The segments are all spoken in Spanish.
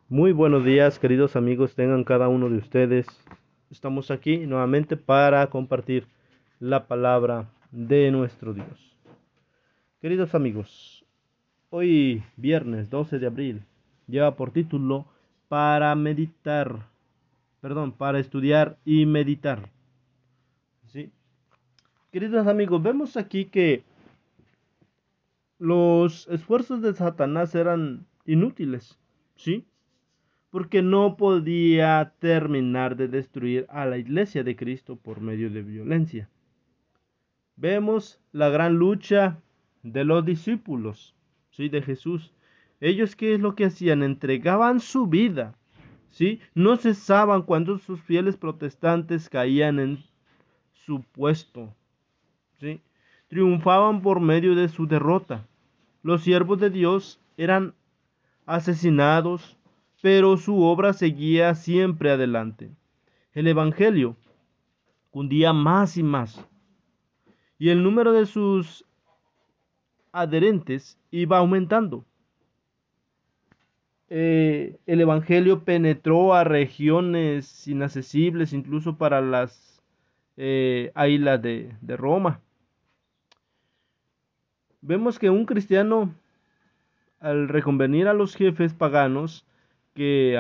Muy buenos días, queridos amigos, tengan cada uno de ustedes. Estamos aquí nuevamente para compartir la palabra de nuestro Dios. Queridos amigos, hoy viernes 12 de abril lleva por título para estudiar y meditar. ¿Sí? Queridos amigos, vemos aquí que los esfuerzos de Satanás eran inútiles, ¿sí? Porque no podía terminar de destruir a la iglesia de Cristo por medio de violencia. Vemos la gran lucha de los discípulos, ¿sí? De Jesús. Ellos, ¿qué es lo que hacían? Entregaban su vida, ¿sí? No cesaban cuando sus fieles protestantes caían en su puesto, ¿sí? Triunfaban por medio de su derrota. Los siervos de Dios eran asesinados, pero su obra seguía siempre adelante. El Evangelio cundía más y más, y el número de sus adherentes iba aumentando. El Evangelio penetró a regiones inaccesibles, incluso para las islas de Roma. Vemos que un cristiano, al reconvenir a los jefes paganos que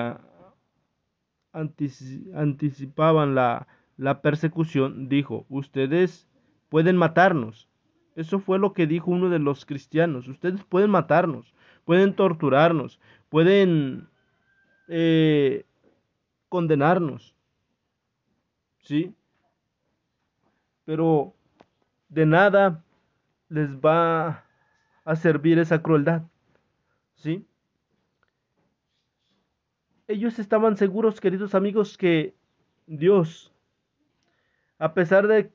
anticipaban la persecución, dijo: ustedes pueden matarnos. Eso fue lo que dijo uno de los cristianos: ustedes pueden matarnos, pueden torturarnos, pueden eh, condenarnos, ¿sí? Pero de nada les va a servir esa crueldad, ¿sí? Ellos estaban seguros, queridos amigos, que Dios, a pesar de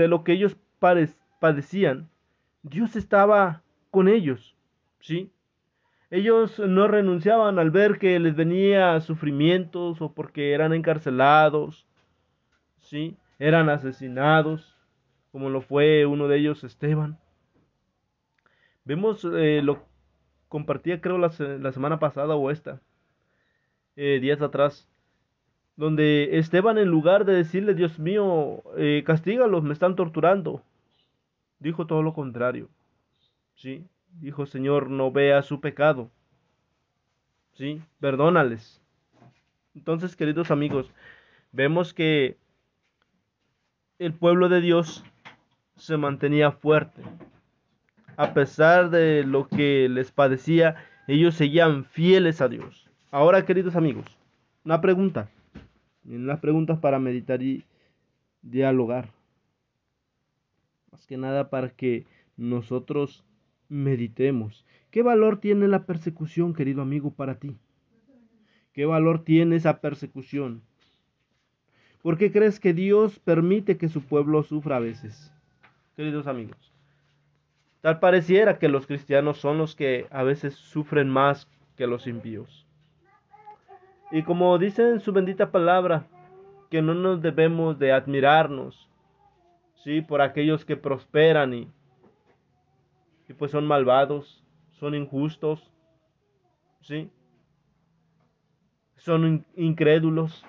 lo que ellos padecían, Dios estaba con ellos, ¿sí? Ellos no renunciaban al ver que les venía sufrimientos o porque eran encarcelados, ¿sí? Eran asesinados, como lo fue uno de ellos, Esteban. Vemos, lo compartía creo la semana pasada o días atrás, donde Esteban, en lugar de decirle: Dios mío, castígalos, me están torturando, dijo todo lo contrario, ¿sí? Dijo: Señor, no vea su pecado, ¿sí? Perdónales. Entonces, queridos amigos, vemos que el pueblo de Dios se mantenía fuerte. A pesar de lo que les padecía, ellos seguían fieles a Dios. Ahora, queridos amigos, una pregunta. Las preguntas para meditar y dialogar. Más que nada para que nosotros meditemos. ¿Qué valor tiene la persecución, querido amigo, para ti? ¿Qué valor tiene esa persecución? ¿Por qué crees que Dios permite que su pueblo sufra a veces, queridos amigos? Tal pareciera que los cristianos son los que a veces sufren más que los impíos. Y como dice en su bendita palabra, que no nos debemos de admirarnos, ¿sí? Por aquellos que prosperan y pues son malvados, son injustos, ¿sí? Son incrédulos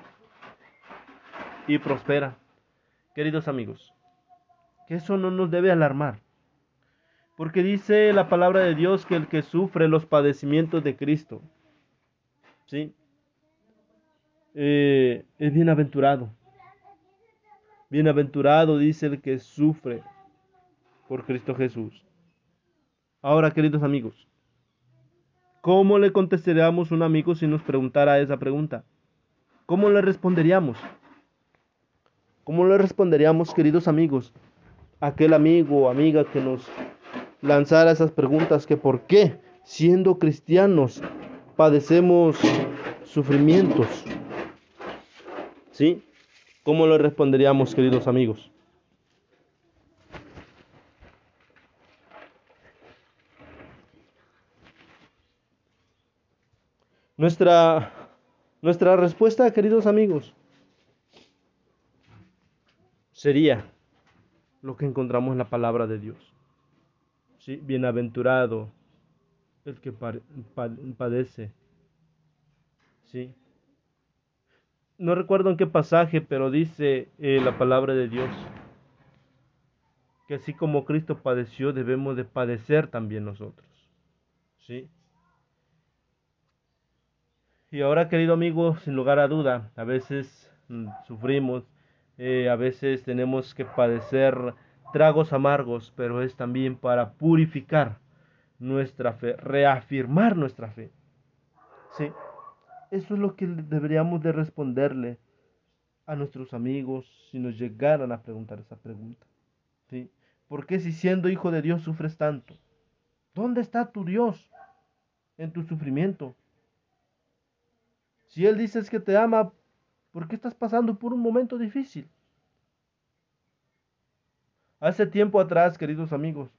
y prosperan. Queridos amigos, que eso no nos debe alarmar, porque dice la palabra de Dios que el que sufre los padecimientos de Cristo, ¿sí? Es bienaventurado. Bienaventurado, dice, el que sufre por Cristo Jesús. Ahora, queridos amigos, ¿cómo le contestaríamos a un amigo si nos preguntara esa pregunta? ¿Cómo le responderíamos? ¿Cómo le responderíamos, queridos amigos, a aquel amigo o amiga que nos lanzara esas preguntas? Que por qué, siendo cristianos, padecemos sufrimientos, ¿sí? ¿Cómo le responderíamos, queridos amigos? Nuestra, nuestra respuesta, queridos amigos, sería lo que encontramos en la palabra de Dios, ¿sí? Bienaventurado el que padece, Sí. No recuerdo en qué pasaje, pero dice la palabra de Dios que así como Cristo padeció, debemos de padecer también nosotros. ¿Sí? Y ahora, querido amigo, sin lugar a duda, a veces sufrimos, a veces tenemos que padecer tragos amargos, pero es también para purificar nuestra fe, reafirmar nuestra fe. Sí, eso es lo que deberíamos de responderle a nuestros amigos si nos llegaran a preguntar esa pregunta. ¿Sí? ¿Por qué si siendo hijo de Dios sufres tanto? ¿Dónde está tu Dios en tu sufrimiento? Si Él dice que te ama, ¿por qué estás pasando por un momento difícil? Hace tiempo atrás, queridos amigos,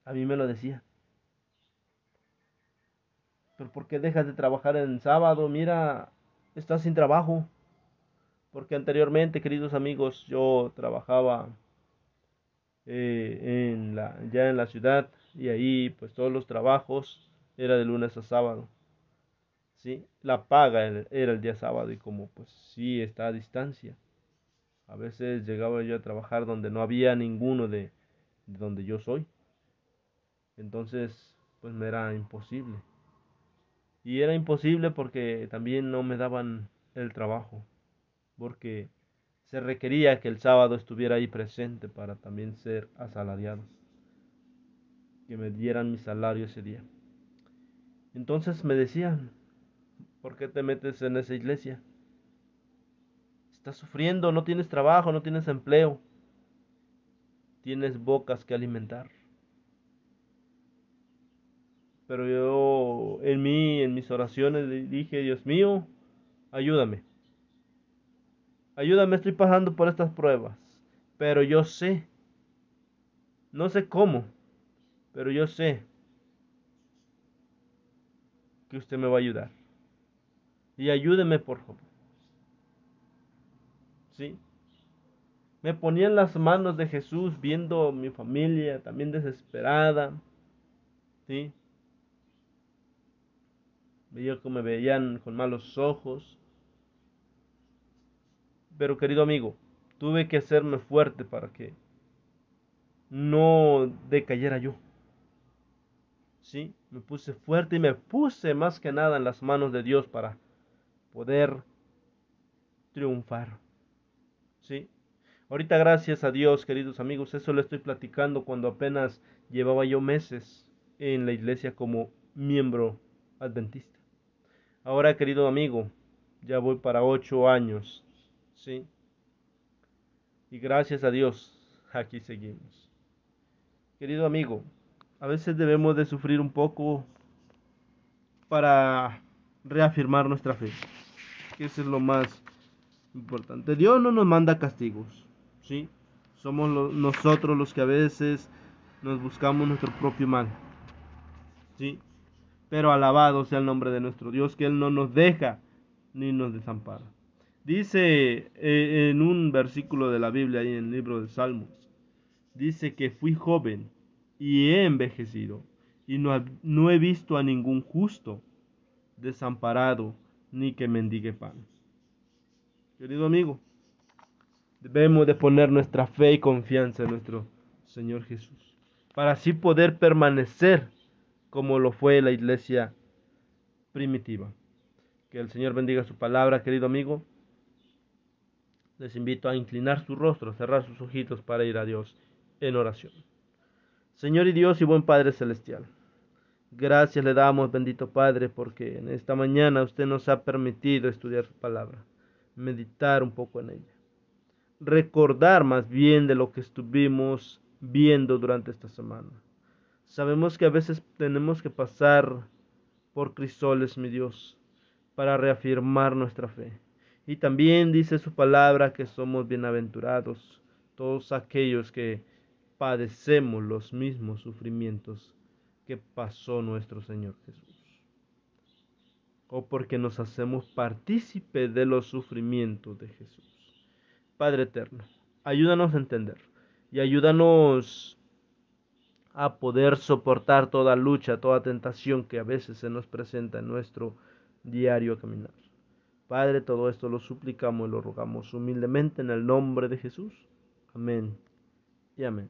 a mí me lo decía. ¿Pero por qué dejas de trabajar en sábado? Mira, estás sin trabajo. Porque anteriormente, queridos amigos, yo trabajaba ya en la ciudad y ahí pues todos los trabajos era de lunes a sábado. ¿Sí? La paga era el día sábado y como pues sí está a distancia. A veces llegaba yo a trabajar donde no había ninguno de donde yo soy. Entonces pues me era imposible. Y era imposible porque también no me daban el trabajo. Porque se requería que el sábado estuviera ahí presente para también ser asalariado. Que me dieran mi salario ese día. Entonces me decían, ¿por qué te metes en esa iglesia? Estás sufriendo, no tienes trabajo, no tienes empleo, tienes bocas que alimentar. Pero yo en mis oraciones le dije, Dios mío, ayúdame. Ayúdame, estoy pasando por estas pruebas. Pero yo sé, no sé cómo, pero yo sé que usted me va a ayudar. Y ayúdeme, por favor. ¿Sí? Me ponía en las manos de Jesús viendo mi familia también desesperada. ¿Sí? Veía que me veían con malos ojos. Pero querido amigo, tuve que hacerme fuerte para que no decayera yo. ¿Sí? Me puse fuerte y me puse más que nada en las manos de Dios para poder triunfar. ¿Sí? Ahorita gracias a Dios, queridos amigos, eso lo estoy platicando cuando apenas llevaba yo meses en la iglesia como miembro adventista. Ahora, querido amigo, ya voy para 8 años, ¿sí? Y gracias a Dios, aquí seguimos. Querido amigo, a veces debemos de sufrir un poco para reafirmar nuestra fe, que eso es lo más importante. Dios no nos manda castigos, ¿sí? Somos nosotros los que a veces nos buscamos nuestro propio mal, ¿sí? Pero alabado sea el nombre de nuestro Dios, que Él no nos deja ni nos desampara. Dice en un versículo de la Biblia, ahí en el libro de Salmos, dice que fui joven y he envejecido, y no he visto a ningún justo desamparado, ni que mendigue pan. Querido amigo, debemos de poner nuestra fe y confianza en nuestro Señor Jesús, para así poder permanecer como lo fue la iglesia primitiva. Que el Señor bendiga su palabra, querido amigo. Les invito a inclinar su rostro, cerrar sus ojitos para ir a Dios en oración. Señor y Dios y buen Padre Celestial, gracias le damos, bendito Padre, porque en esta mañana usted nos ha permitido estudiar su palabra, meditar un poco en ella, recordar más bien de lo que estuvimos viendo durante esta semana. Sabemos que a veces tenemos que pasar por crisoles, mi Dios, para reafirmar nuestra fe. Y también dice su palabra que somos bienaventurados todos aquellos que padecemos los mismos sufrimientos que pasó nuestro Señor Jesús. O porque nos hacemos partícipe de los sufrimientos de Jesús. Padre eterno, ayúdanos a entender y ayúdanos a poder soportar toda lucha, toda tentación que a veces se nos presenta en nuestro diario a caminar. Padre, todo esto lo suplicamos y lo rogamos humildemente en el nombre de Jesús. Amén y amén.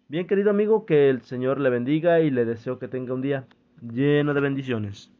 Bien, querido amigo, que el Señor le bendiga y le deseo que tenga un día lleno de bendiciones.